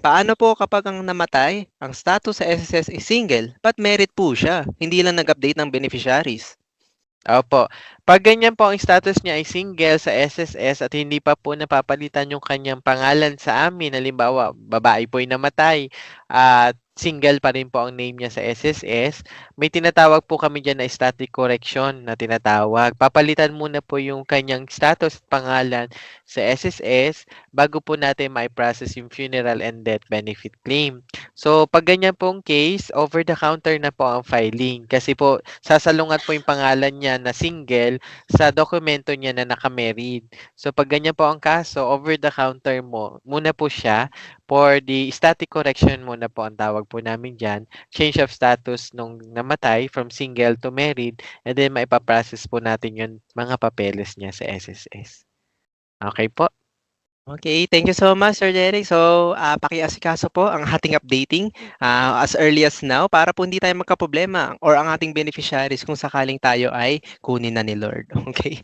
Paano po kapag ang namatay, ang status sa SSS is single, but married po siya, hindi lang nag-update ng beneficiaries? Opo. 'Pag ganyan po ang status niya ay single sa SSS at hindi pa po napapalitan yung kanyang pangalan sa amin, halimbawa babae po yung namatay at single pa rin po ang name niya sa SSS, may tinatawag po kami diyan na static correction na tinatawag. Papalitan muna po yung kanyang status at pangalan sa SSS bago po natin mai-process yung funeral and death benefit claim. So 'pag ganyan pong case, over the counter na po ang filing kasi po sasalungat po yung pangalan niya na single sa dokumento niya na naka-married. So 'pag ganyan po ang kaso, over the counter muna po siya for the static correction muna po ang tawag po namin diyan, change of status nung namatay from single to married and then maipa-process po natin yung mga papeles niya sa SSS. Okey po? Okay, thank you so much, Sir Derek. So, pakiasikaso po ang ating updating as early as now para po hindi tayo magkaproblema or ang ating beneficiaries kung sakaling tayo ay kunin na ni Lord. Okay?